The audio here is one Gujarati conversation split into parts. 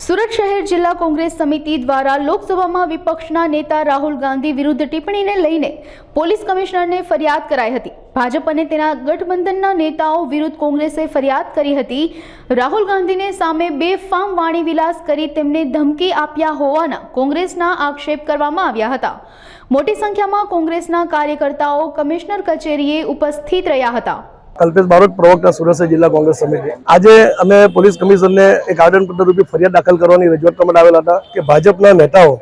સુરત શહેર જિલ્લા કોંગ્રેસ સમિતિ દ્વારા લોકસભામાં વિપક્ષના નેતા રાહુલ ગાંધી વિરુદ્ધ ટિપ્પણીને લઈને પોલીસ કમિશનરને ફરિયાદ કરાઈ હતી। ભાજપ અને તેના ગઠબંધનના નેતાઓ વિરુદ્ધ કોંગ્રેસે ફરિયાદ કરી હતી। રાહુલ ગાંધીને સામે બેફામ વાણી વિલાસ કરી તેમને ધમકી આપ્યા હોવાના કોંગ્રેસના આક્ષેપ કરવામાં આવ્યા હતા। મોટી સંખ્યામાં કોંગ્રેસના કાર્યકર્તાઓ કમિશનર કચેરીએ ઉપસ્થિત રહ્યા હતા। कल्पेश बारोट प्रवक्ता सूरत से जिला कांग्रेस समिति आज अमे पोलीस कमिश्नर ने एक आवेदनपत्र रूपी फरियाद दाखल करवानी रजूआत करवामां आवेला हता कि भाजपना नेताओं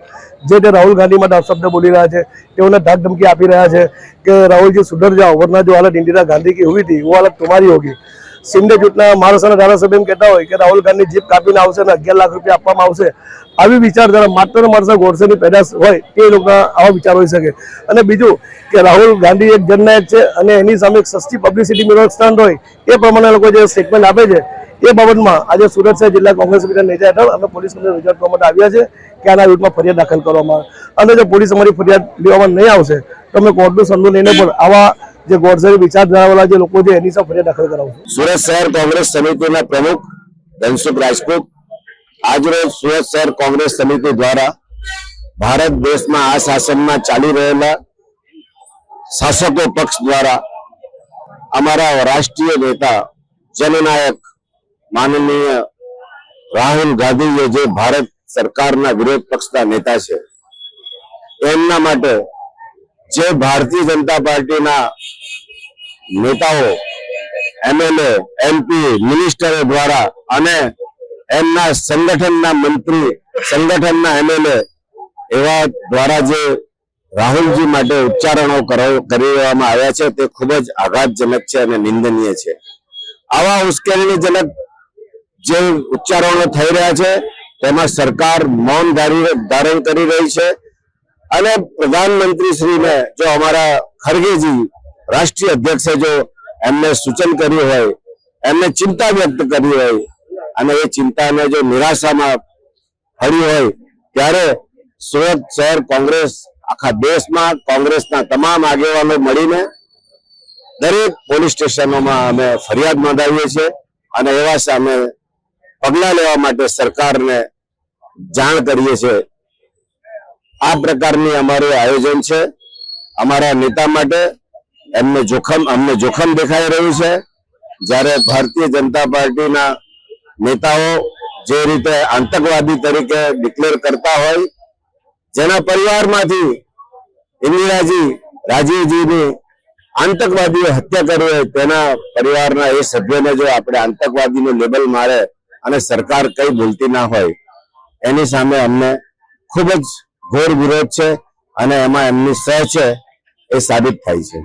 जे राहुल गांधी माटे अपशब्द बोली रह्या छे, तेओने धाक धमकी आपी रह्या छे कि राहुल जी सुधर जाओ वरना जो हालत इंदिरा गांधी की हुई थी वो हालत तुम्हारी होगी। सिंधे जूटना महाराष्ट्रना धारासभ्य कहता हो कि राहुल गांधी जीप कापीने आवशे ने 11 लाख रुपया आपवामां आवशे। આવી વિચારધારા માત્ર ગોડસેની પેદાશ હોય તે લોકો આવા વિચાર હોઈ શકે। અને બીજું કે રાહુલ ગાંધી એક જનનાયક છે અને એની સામે એક સસ્તી પબ્લિસિટી મેળવવાનું સ્ટન્ટ હોય એ પ્રમાણે લોકો જે સ્ટેટમેન્ટ આપે છે એ બાબતમાં આજે સુરત શહેર જિલ્લા કોંગ્રેસ સમિતિના નેજા હેઠળ અમે પોલીસ કમિશનર રજૂઆત કરવા માટે આવ્યા છે કે આના વિરુદ્ધમાં ફરિયાદ દાખલ કરવામાં આવે અને જો પોલીસ અમારી ફરિયાદ લેવામાં નહીં આવશે તો અમે કોર્ટનું સન્માન લઈને પણ આવા જે ગોડસેની વિચારધારાવાળા જે લોકો છે એની સામે ફરિયાદ દાખલ કરાવશું। સુરત શહેર કોંગ્રેસ સમિતિના પ્રમુખ ધનસુખ રાજપૂત आज रोज सूरत शहर कांग्रेस समिति द्वारा भारत देश में आ शासन में चाली रहेला शासकों पक्ष द्वारा अमरा राष्ट्रीय नेता जननायक माननीय राहुल गांधी जो भारत सरकार विरोध पक्ष नेता है एमना माटे जे भारतीय जनता पार्टी नेताओं एमएलए एमपी मिनिस्टरो द्वारा अने एमना संगठनना मंत्री संगठनना एमएलए एवा द्वारा जे राहुलजी माटे उच्चारणों करवामां आव्या छे ते खूब ज आघातजनक छे अने निंदनीय छे। आवा उश्केरણીજનक जे उच्चारणों थई रह्या छे तेमां सरकार मौन धारण करी रही छे अने प्रधानमंत्री श्री ने जो अमारा खड़गेजी राष्ट्रीय अध्यक्षे जो एमने सूचन कर्युं होय एमने चिंता व्यक्त करी होय અને એ ચિંતાને જો નિરાશામાં ફળી હોય ત્યારે સુરત શહેર કોંગ્રેસ આખા દેશમાં કોંગ્રેસના તમામ આગેવાનો મળીને દરેક પોલીસ સ્ટેશનોમાં અમે ફરિયાદ નોંધાવીએ છીએ અને એવા સામે પગલાં લેવા માટે સરકારને જાણ કરીએ છીએ। આ પ્રકારની અમારું આયોજન છે। અમારા નેતા માટે અમને જોખમ દેખાઈ રહ્યું છે। જ્યારે ભારતીય જનતા પાર્ટીના नेताओं जे रीते आतंकवादी तरीके डिक्लेर करता होय जेना परिवार मांथी इंदिराजी राजीवजी ने आतंकवादी हत्या करी होय तेना परिवारना ए सभ्योने जो आपणे आतंकवादी नो लेबल मारे अने सरकार कई बोलती ना होय एनी सामे अमने खूब ज घोर विरोध छे अने एमां एमनी सह छे ए साबित थाय छे।